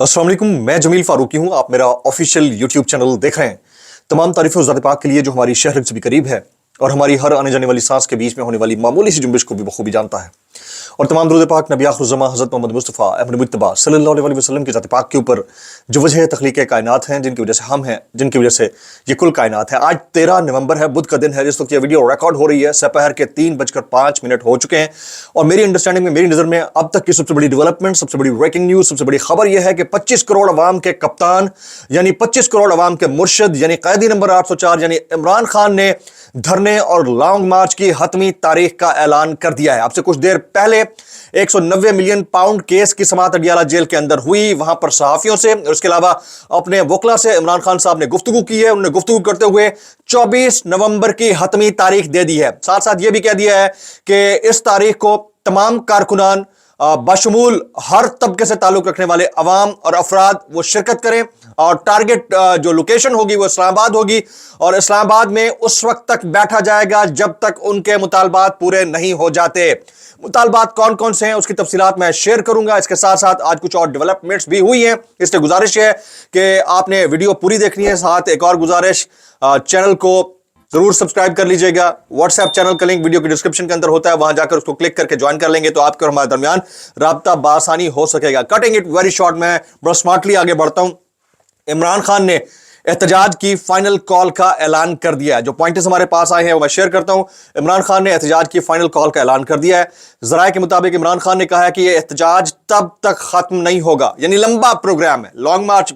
अस्सलाम वालेकुम, मैं जमील फारूकी हूं। आप मेरा ऑफिशियल यूट्यूब चैनल देख रहे हैं। तमाम तारीफ़ें उस ज़ात पाक के लिए जो हमारी शहर से भी करीब है और हमारी हर आने जाने वाली सांस के बीच में होने वाली मामूली सी जुम्बिश को भी बखूबी जानता है। और तमाम दुरूद पाक नबी आखिरुज़्ज़मा हज़रत मोहम्मद मुस्तफ़ा अहमद मुज्तबा सल्लल्लाहु अलैहि वसल्लम की ज़ात पाक के ऊपर जो वजह तख्लीक़ कायनात हैं, जिनकी वजह से हम हैं, जिनकी वजह से ये कुल कायनात है। आज 13 नवंबर है, बुध का दिन है। जिस वक्त ये वीडियो रिकॉर्ड हो रही है दोपहर के 3:05 हो चुके हैं। और मेरी अंडरस्टैंडिंग में, मेरी नज़र में अब तक की सबसे बड़ी डेवलपमेंट, सबसे बड़ी ब्रेकिंग न्यूज़, सबसे बड़ी खबर यह है कि 25 करोड़ अवाम के कप्तान यानी 25 करोड़ अवाम के मुर्शिद यानी कैदी नंबर 804 यानी इमरान खान ने धरने और लॉन्ग मार्च की हतमी तारीख का ऐलान कर दिया है। आपसे कुछ देर पहले 190 मिलियन पाउंड केस की समाअत अडियाला जेल के अंदर हुई। वहां पर सहाफियों से और उसके अलावा अपने वकला से इमरान खान साहब ने गुफ्तगू की है। उन्होंने गुफ्तगू करते हुए 24 नवंबर की हतमी तारीख दे दी है। साथ साथ यह भी कह दिया है कि इस तारीख को तमाम कारकुनान बशमूल हर तबके से ताल्लुक रखने वाले अवाम और अफराद वो शिरकत करें और टारगेट जो लोकेशन होगी वो इस्लामाबाद होगी और इस्लामाबाद में उस वक्त तक बैठा जाएगा जब तक उनके मुतालबात पूरे नहीं हो जाते। मुतालबात कौन कौन से हैं उसकी तफसीलात मैं शेयर करूंगा। इसके साथ साथ आज कुछ और डेवलपमेंट्स भी हुई हैं, इसलिए गुजारिश है कि आपने वीडियो पूरी देखनी है। साथ एक और गुजारिश, चैनल को जरूर सब्सक्राइब कर लीजिएगा। व्हाट्सएप चैनल का लिंक वीडियो के डिस्क्रिप्शन के अंदर होता है, वहां जाकर उसको क्लिक करके ज्वाइन कर लेंगे तो आपके और हमारे दरमियान राब्ता बासानी हो सकेगा। कटिंग इट वेरी शॉर्ट, मैं बड़ा स्मार्टली आगे बढ़ता हूं। इमरान खान ने एहतजाज की फाइनल कॉल का ऐलान कर दिया है। जो पॉइंट्स हमारे पास आए हैं वो मैं शेयर करता हूं। इमरान खान ने एहतजाज की फाइनल कॉल का ऐलान कर दिया है। ज़राए के मुताबिक इमरान खान ने कहा है कि यह एहतजाज तब तक खत्म नहीं होगा, यानी लंबा प्रोग्राम है, लॉन्ग मार्च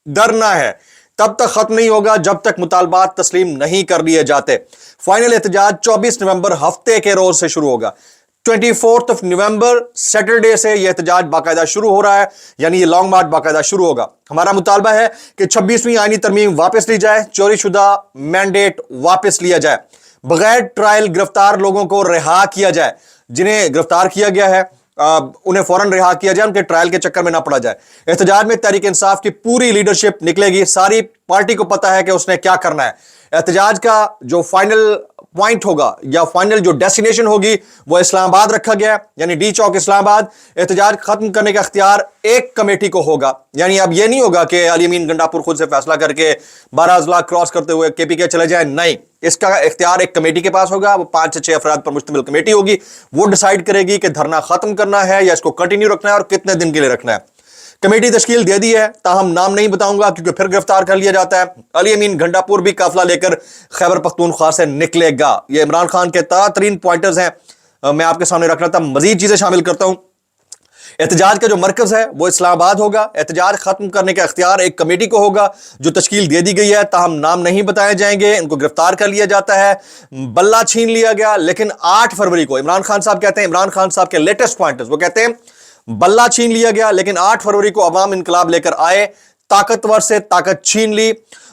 डरना है, तब तक खत्म नहीं होगा जब तक मुतालबात तस्लीम नहीं कर लिए जाते। फाइनल एहतजाज 24 नवंबर हफ्ते के रोज से शुरू होगा। 24 नवंबर सैटरडे से यह एहतजाज बाकायदा शुरू हो रहा है, यानी ये लॉन्ग मार्च बाकायदा शुरू होगा। हमारा मुतालबा है कि 26वीं आईनी तरमीम वापस ली जाए, चोरीशुदा मैंडेट वापस लिया जाए, बगैर ट्रायल गिरफ्तार लोगों को रिहा किया जाए। जिन्हें गिरफ्तार किया गया है उन्हें फौरन रिहा किया जाए, उनके ट्रायल के चक्कर में ना पड़ा जाए। एहतजाज में तहरीक इंसाफ की पूरी लीडरशिप निकलेगी। सारी पार्टी को पता है कि उसने क्या करना है। एहतजाज का जो फाइनल पॉइंट होगा या फाइनल जो डेस्टिनेशन होगी वो इस्लामाबाद रखा गया है, यानी डी चौक इस्लामाबाद। एहतजाज खत्म करने का इख्तियार एक कमेटी को होगा, यानी अब यह नहीं होगा कि अली अमीन गंडापुर खुद से फैसला करके 12 अजला क्रॉस करते हुए केपीके चले जाए। नहीं, इसका इख्तियार एक कमेटी के पास होगा। वो 5 से 6 अफराद पर मुश्तमिल कमेटी होगी। वो डिसाइड करेगी कि धरना खत्म करना है या इसको कंटिन्यू रखना है और कितने दिन के लिए रखना है। कमेटी तश्कील दे दी है, ताहम नाम नहीं बताऊंगा क्योंकि फिर गिरफ्तार कर लिया जाता है। अली अमीन गंडापुर भी काफिला लेकर खैबर पख्तूनख्वा से निकलेगा। ये इमरान खान के तरीन पॉइंटर्स हैं, मैं आपके सामने रख रहा था। मजीद चीजें शामिल करता हूं। एहतजाज का जो मरकज है वो इस्लामाबाद होगा। एहतजाज खत्म करने का इख्तियार एक कमेटी को होगा जो तश्कील दे दी गई है, ताहम नाम नहीं बताए जाएंगे। इनको गिरफ्तार कर लिया जाता है, बल्ला छीन लिया गया। लेकिन 8 फरवरी को इमरान खान साहब कहते हैं, इमरान खान साहब के लेटेस्ट पॉइंटर्स वो कहते हैं बल्ला छीन लिया गया, लेकिन 8 फरवरी को अवाम इनकलाब लेकर आए, ताकतवर से ताकत छीन ली,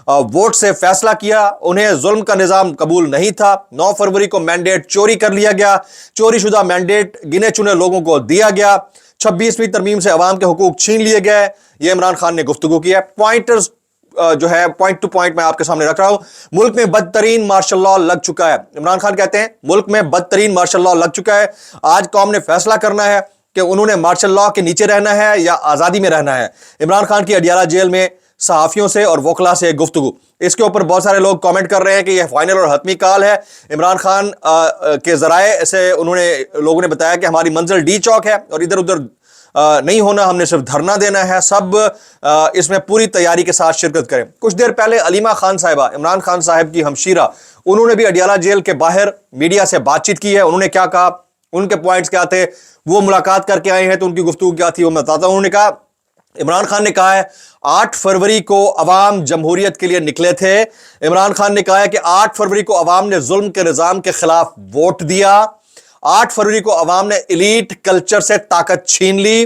वोट से फैसला किया। उन्हें जुल्म का निजाम कबूल नहीं था। 9 फरवरी को मैंडेट चोरी कर लिया गया, चोरी शुदा मैंडेट गिने चुने लोगों को दिया गया। 26वीं तरमीम से अवाम के हुकूक छीन लिए गए। यह इमरान खान ने गुफ्तगू किया। पॉइंटर्स जो है पॉइंट टू पॉइंट मैं आपके सामने रख रहा हूं। मुल्क में बदतरीन मार्शल लॉ लग चुका है। इमरान खान कहते हैं मुल्क में बदतरीन मार्शल लॉ लग चुका है। आज कौम ने फैसला करना है कि उन्होंने मार्शल लॉ के नीचे रहना है या आजादी में रहना है। इमरान खान की अडियाला जेल में सहाफियों से और वकला से गुफ्तगू। इसके ऊपर बहुत सारे लोग कमेंट कर रहे हैं कि यह फाइनल और हतमी कॉल है। इमरान खान के जराए से लोगों ने बताया कि हमारी मंजिल डी चौक है और इधर उधर नहीं होना, हमने सिर्फ धरना देना है। सब इसमें पूरी तैयारी के साथ शिरकत करें। कुछ देर पहले अलीमा खान साहिबा, इमरान खान साहब की हमशीरा, उन्होंने भी अडियाला जेल के बाहर मीडिया से बातचीत की है। उन्होंने क्या कहा, उनके पॉइंट्स क्या थे, वो मुलाकात करके आए हैं तो उनकी गुफ्तगू क्या थी वो मैं बताता हूं। उन्होंने कहा, इमरान खान ने कहा है 8 फरवरी को अवाम जमहूरियत के लिए निकले थे। इमरान खान ने कहा है कि 8 फरवरी को अवाम ने जुल्म के निजाम के खिलाफ वोट दिया। 8 फरवरी को अवाम ने एलीट कल्चर से ताकत छीन ली।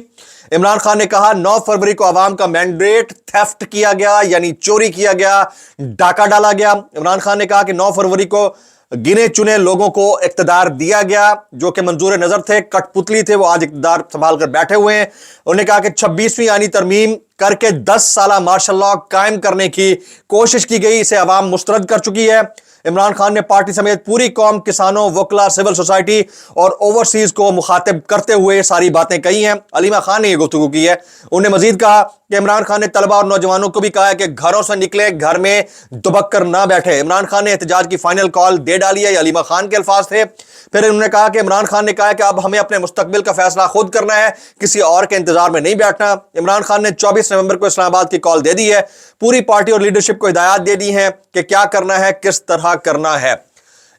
इमरान खान ने कहा 9 फरवरी को अवाम का मैंडेट थेफ्ट किया गया, यानी चोरी किया गया, डाका डाला गया। इमरान खान ने कहा कि 9 फरवरी को गिने चुने लोगों को इख्तिदार दिया गया जो कि मंजूर नजर थे, कठपुतली थे, वो आज इख्तिदार संभाल कर बैठे हुए हैं। उन्होंने कहा कि 26वीं आईनी तरमीम करके 10 साल मार्शल लॉ कायम करने की कोशिश की गई, इसे अवाम मुस्तरद कर चुकी है। इमरान खान ने पार्टी समेत पूरी कौम, किसानों, वकला, सिविल सोसाइटी और ओवरसीज को मुखातिब करते हुए सारी बातें कही हैं। अलीमा खान ने यह गुफ्तगू की है। उन्हें मजीद कहा कि इमरान खान ने तलबा और नौजवानों को भी कहा है कि घरों से निकले, घर में दुबक कर ना बैठे। इमरान खान ने एहतजाज की फाइनल कॉल दे डाली है, ये अलीमा खान के अल्फाज थे। फिर उन्होंने कहा कि इमरान खान ने कहा है कि अब हमें अपने मुस्तकबिल का फैसला खुद करना है, किसी और के इंतजार में नहीं बैठना। इमरान खान ने 24 नवंबर को इस्लामाबाद की कॉल दे दी है। पूरी पार्टी और लीडरशिप को हिदायत दे दी है कि क्या करना है, किस तरह करना है।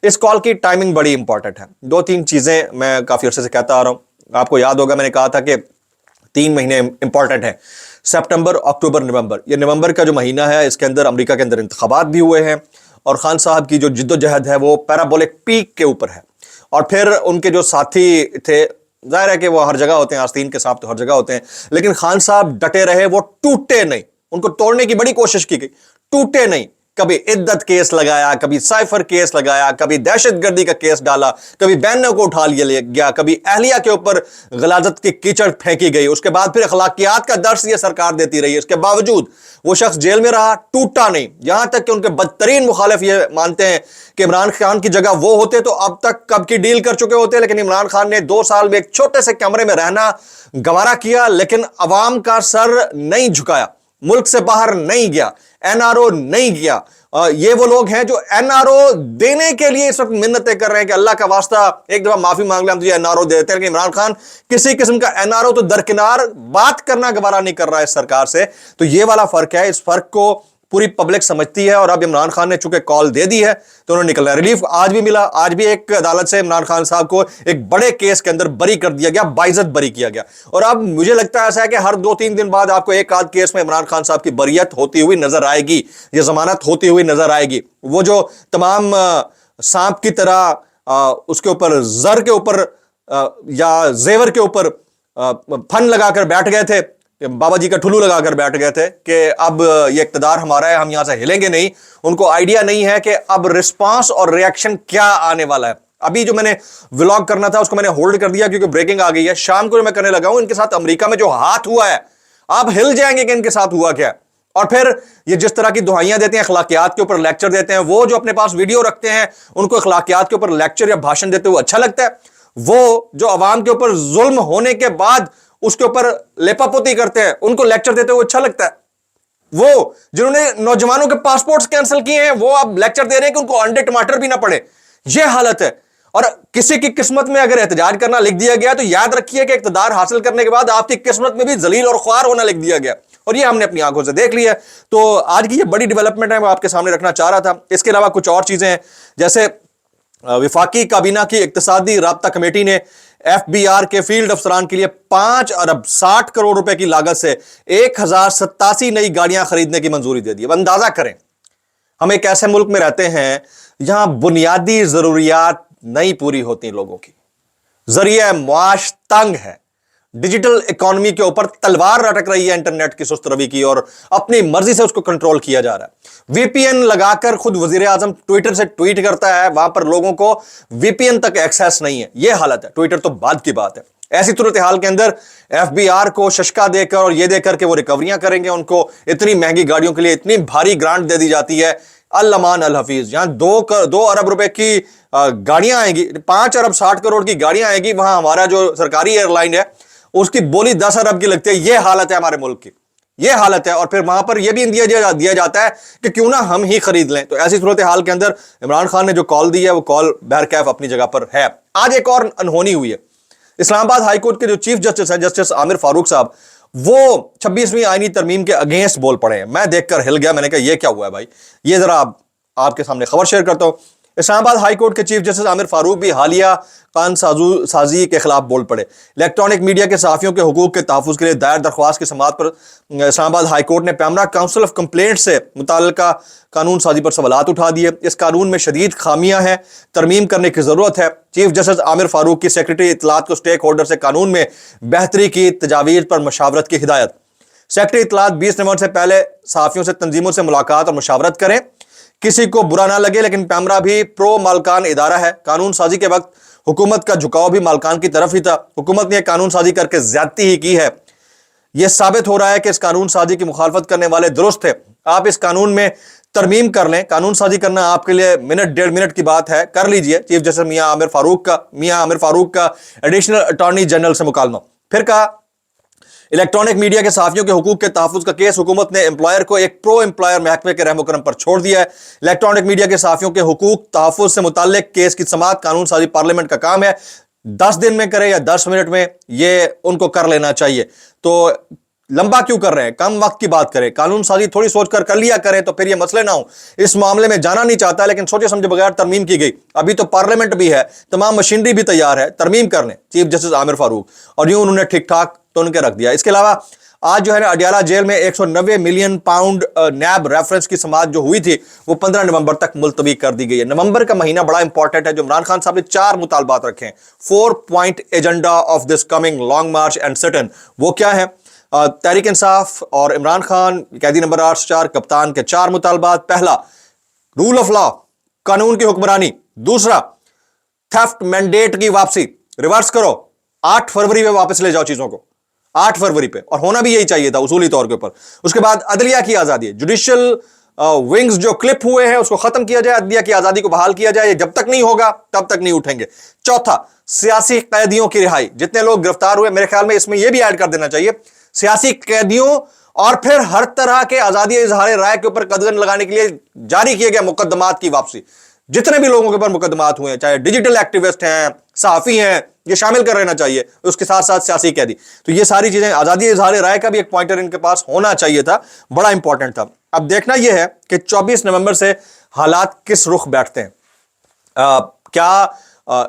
इस कॉल की टाइमिंग बड़ी इंपॉर्टेंट है। 2-3 चीजें मैं काफी अरसे से कहता आ रहा हूं। आपको याद होगा मैंने कहा था कि 3 महीने इंपॉर्टेंट है, सितंबर, अक्टूबर, नवंबर। ये नवंबर का जो महीना है, इसके अंदर अमेरिका के अंदर इंतखाबात भी हुए हैं और खान साहब की जो जिद्दोजहद है वो पैराबोलिक पीक के ऊपर है। और फिर उनके जो साथी थे, जाहिर है कि वो हर जगह होते हैं, आस्तीन के सांप तो हर जगह होते हैं, लेकिन खान साहब डटे रहे, वो टूटे नहीं। उनको तोड़ने की बड़ी कोशिश की गई, टूटे नहीं। कभी इद्दत केस लगाया, कभी साइफर केस लगाया, कभी दहशतगर्दी का केस डाला, कभी बहनों को उठा लिया गया, कभी अहलिया के ऊपर गलाजत की कीचड़ फेंकी गई। उसके बाद फिर अखलाकियात का दर्स ये सरकार देती रही। इसके बावजूद वो शख्स जेल में रहा, टूटा नहीं। यहां तक कि उनके बदतरीन मुखालिफ ये मानते हैं कि इमरान खान की जगह वो होते तो अब तक कब की डील कर चुके होते। लेकिन इमरान खान ने 2 साल में एक छोटे से कमरे में रहना गवारा किया, लेकिन अवाम का सर नहीं झुकाया, मुल्क से बाहर नहीं गया, एनआरओ नहीं गया। ये वो लोग हैं जो एनआरओ देने के लिए इस वक्त मिन्नतें कर रहे हैं कि अल्लाह का वास्ता एक दफा माफी मांग ले, हम तुझे एनआरओ दे देते हैं। लेकिन इमरान खान किसी किस्म का एनआरओ तो दरकिनार, बात करना गवारा नहीं कर रहा है इस सरकार से। तो ये वाला फर्क है। इस फर्क को पूरी पब्लिक समझती है और अब इमरान खान ने चूंकि कॉल दे दी है तो उन्होंने निकलना। रिलीफ आज भी मिला। आज भी एक अदालत से इमरान खान साहब को एक बड़े केस के अंदर बरी कर दिया गया, बाइज्जत बरी किया गया। और अब मुझे लगता है ऐसा है कि हर 2-3 दिन बाद आपको एक आध केस में इमरान खान साहब की बरियत होती हुई नजर आएगी, ये जमानत होती हुई नजर आएगी। वो जो तमाम सांप की तरह उसके ऊपर, जर के ऊपर या जेवर के ऊपर फन लगाकर बैठ गए थे, बाबा जी का ठुल्लू लगाकर बैठ गए थे कि अब ये इक्तदार हमारा है, हम यहां से हिलेंगे नहीं। उनको आइडिया नहीं है कि अब रिस्पांस और रिएक्शन क्या आने वाला है। अभी जो मैंने व्लॉग करना था उसको मैंने होल्ड कर दिया क्योंकि ब्रेकिंग आ गई है। शाम को जो मैं करने लगा हूं, इनके साथ अमेरिका में जो हाथ हुआ है, आप हिल जाएंगे कि इनके साथ हुआ क्या। और फिर ये जिस तरह की दुहाइयां देते हैं, अखलाकियात के ऊपर लेक्चर देते हैं, वो जो अपने पास वीडियो रखते हैं उनको अखलाकियात के ऊपर लेक्चर या भाषण देते हुए अच्छा लगता है। वो जो अवाम के ऊपर जुल्म होने के बाद उसके ऊपर लेपापोती करते हैं, उनको लेक्चर देते हुए अच्छा लगता है। वो जिन्होंने नौजवानों के पासपोर्ट्स कैंसिल किए हैं, वो अब लेक्चर दे रहे हैं कि उनको अंडे टमाटर भी ना पड़े। ये हालत है। और किसी की किस्मत में अगर एहतजाज करना लिख दिया गया तो याद रखिए कि इक़्तिदार हासिल करने के बाद आपकी किस्मत में भी जलील और ख्वार होना लिख दिया गया, और ये हमने अपनी आंखों से देख लिया। तो आज की ये बड़ी डेवलपमेंट है, मैं आपके सामने रखना चाह रहा था। इसके अलावा कुछ और चीजें हैं, जैसे विफाकी काबीना की इक्तिसादी राब्ता कमेटी ने एफबीआर के फील्ड अफसरान के लिए 5 अरब 60 करोड़ रुपए की लागत से 1087 नई गाड़ियां खरीदने की मंजूरी दे दी। अब अंदाजा करें, हम एक ऐसे मुल्क में रहते हैं जहां बुनियादी जरूरियात नहीं पूरी होती लोगों की, जरिए मुआश तंग है, डिजिटल इकोनॉमी के ऊपर तलवार लटक रही है इंटरनेट की सुस्त रवि की, और अपनी मर्जी से उसको कंट्रोल किया जा रहा है। वीपीएन लगाकर खुद वजीर आजम ट्विटर से ट्वीट करता है, वहां पर लोगों को वीपीएन तक एक्सेस नहीं है। यह हालत है। ट्विटर तो बाद की बात है। ऐसी सूरत हाल के अंदर एफबीआर को शशका देकर और यह देकर के वो रिकवरियां करेंगे, उनको इतनी महंगी गाड़ियों के लिए इतनी भारी ग्रांट दे दी जाती है। अल अमान अल हफीज, यहां 2 अरब रुपए की गाड़ियां आएंगी, 5 अरब 60 करोड़ की गाड़ियां आएंगी, वहां हमारा जो सरकारी एयरलाइन है उसकी बोली 10 अरब की लगती है। यह हालत है हमारे मुल्क की, यह हालत है। और फिर वहां पर यह भी दिया जाता है कि क्यों ना हम ही खरीद लें। तो ऐसी सूरत हाल के अंदर इमरान खान ने जो कॉल दी है वो कॉल बहरकैफ अपनी जगह पर है। आज एक और अनहोनी हुई है। इस्लामाबाद हाईकोर्ट के जो चीफ जस्टिस हैं, जस्टिस आमिर फारूक साहब, वो 26वीं आईनी तरमीम के अगेंस्ट बोल पड़े हैं। मैं देखकर हिल गया, मैंने कहा यह क्या हुआ है भाई। ये जरा आपके सामने खबर शेयर करता हूं। इस्लामाबाद हाई कोर्ट के चीफ जस्टिस आमिर फारूक भी हालिया कान साजी के खिलाफ बोल पड़े। इलेक्ट्रॉनिक मीडिया के सहाफ़ियों के हुकूक के तहफ़्फ़ुज़ के लिए दायर दरख्वास्त की समाअत पर इस्लामाबाद हाई कोर्ट ने पैमरा काउंसिल ऑफ कंप्लेंट से मुताल्लिका कानून साजी पर सवालात उठा दिए। इस कानून में शदीद खामियां हैं, तरमीम करने की ज़रूरत है। चीफ जस्टिस आमिर फारूक की सेक्रेटरी इत्तलात को स्टेक होल्डर से कानून में बेहतरी की तजावीज़ पर मशावरत की हिदायत। सेक्रेटरी इत्तलात 20 नवंबर से पहले सहाफ़ियों से तंजीमों से मुलाकात और मशावरत करें। किसी को बुरा ना लगे, लेकिन पैमरा भी प्रो मालकान इदारा है। कानून साजी के वक्त हुकूमत का झुकाव भी मालकान की तरफ ही था। हुकूमत ने कानून साजी करके ज्यादती ही की है। یہ ثابت ہو رہا ہے کہ اس قانون سازی کی مخالفت کرنے والے درست ہے. آپ اس قانون میں ترمیم کر لیں. قانون سازی کرنا آپ کے لیے منٹ ڈیڑھ منٹ کی بات ہے, کر لیجئے. چیف جسٹس میاں عامر فاروق کا ایڈیشنل اٹارنی جنرل سے مکالمہ. پھر کہا الیکٹرانک میڈیا کے صحافیوں کے حقوق کے تحفظ کا کیس حکومت نے امپلائر کو ایک پرو امپلائر محکمے کے رحم و کرم پر چھوڑ دیا ہے. الیکٹرانک میڈیا کے صحافیوں کے حقوق تحفظ سے متعلق کیس کی سماعت قانون سازی پارلیمنٹ کا کام ہے. 10 دن میں کرے یا 10 منٹ میں, یہ ان کو کر لینا چاہیے. تو لمبا کیوں کر رہے ہیں, کم وقت کی بات کریں. قانون سازی تھوڑی سوچ کر لیا کریں تو پھر یہ مسئلے نہ ہوں. اس معاملے میں جانا نہیں چاہتا لیکن سوچے سمجھے بغیر ترمیم کی گئی. ابھی تو پارلیمنٹ بھی ہے, تمام مشینری بھی تیار ہے, ترمیم کر لیں چیف جسٹس عامر فاروق. اور یوں انہوں نے ٹھیک ٹھاک تو ان کے رکھ دیا. اس کے علاوہ آج جو ہے نا اڈیالہ جیل میں 190 ملین پاؤنڈ نیب ریفرنس کی سماعت جو ہوئی تھی وہ 15 نومبر تک ملتوی کر دی گئی ہے. نومبر کا مہینہ بڑا امپورٹنٹ ہے. جو عمران خان صاحب نے 4 مطالبات رکھے ہیں, 4 point agenda of this coming long march and سٹ ان, وہ کیا ہے؟ تحریک انصاف اور عمران خان قیدی نمبر 804 کپتان کے 4 مطالبات. پہلا, رول آف لا, قانون کی حکمرانی. دوسرا, تھیفٹ مینڈیٹ کی واپسی, ریورس کرو, 8 فروری پہ واپس لے جاؤ چیزوں کو, 8 فروری پہ, اور ہونا بھی یہی چاہیے تھا اصولی طور کے اوپر. اس کے بعد عدلیہ کی آزادی, جوڈیشل ونگز جو کلپ ہوئے ہیں اس کو ختم کیا جائے, عدلیہ کی آزادی کو بحال کیا جائے. یہ جب تک نہیں ہوگا تب تک نہیں اٹھیں گے. چوتھا, سیاسی قیدیوں کی رہائی. جتنے لوگ گرفتار ہوئے, میرے خیال میں اس میں یہ بھی ایڈ کر دینا چاہیے, سیاسی قیدیوں اور پھر ہر طرح کے آزادی اظہار رائے کے اوپر قدغن لگانے کے لیے جاری کیے گئے مقدمات کی واپسی. جتنے بھی لوگوں کے اوپر مقدمات ہوئے ہیں, چاہے ڈیجیٹل ایکٹیوسٹ ہیں, صحافی ہیں, یہ شامل کر لینا چاہیے. اس کے ساتھ ساتھ سیاسی قیدی. تو یہ ساری چیزیں, آزادی اظہار رائے کا بھی ایک پوائنٹر ان کے پاس ہونا چاہیے تھا, بڑا امپورٹنٹ تھا. اب دیکھنا یہ ہے کہ 24 نومبر سے حالات کس رخ بیٹھتے ہیں. کیا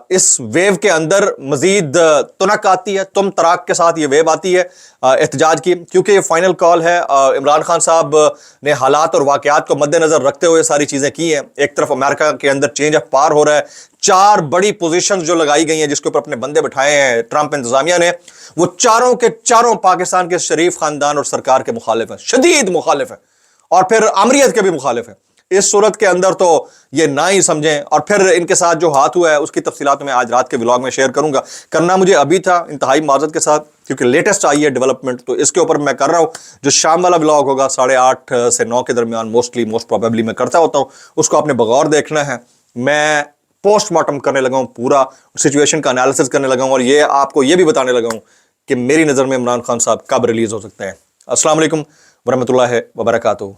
اس ویو کے اندر مزید تنک آتی ہے, تم تراک کے ساتھ یہ ویو آتی ہے احتجاج کی, کیونکہ یہ فائنل کال ہے. عمران خان صاحب نے حالات اور واقعات کو مد نظر رکھتے ہوئے ساری چیزیں کی ہیں. ایک طرف امریکہ کے اندر چینج آف پاور ہو رہا ہے, 4 بڑی پوزیشنز جو لگائی گئی ہیں جس کے اوپر اپنے بندے بٹھائے ہیں ٹرمپ انتظامیہ نے, وہ چاروں کے چاروں پاکستان کے شریف خاندان اور سرکار کے مخالف ہیں, شدید مخالف ہیں, اور پھر آمریت کے بھی مخالف ہیں. اس صورت کے اندر تو یہ نہ ہی سمجھیں. اور پھر ان کے ساتھ جو ہاتھ ہوا ہے اس کی تفصیلات میں آج رات کے ولاگ میں شیئر کروں گا. کرنا مجھے ابھی تھا انتہائی معذرت کے ساتھ, کیونکہ لیٹسٹ آئی ہے ڈیولپمنٹ, تو اس کے اوپر میں کر رہا ہوں. جو شام والا ولاگ ہوگا 8:30 سے 9 کے درمیان موسٹ پروبیبلی میں کرتا ہوتا ہوں, اس کو آپ نے بغور دیکھنا ہے. میں پوسٹ مارٹم کرنے لگا ہوں, پورا سچویشن کا انالیسس کرنے لگا ہوں, اور یہ آپ کو یہ بھی بتانے لگا ہوں کہ میری نظر میں عمران خان صاحب کب ریلیز ہو سکتے ہیں. السلام علیکم ورحمۃ اللہ وبرکاتہ.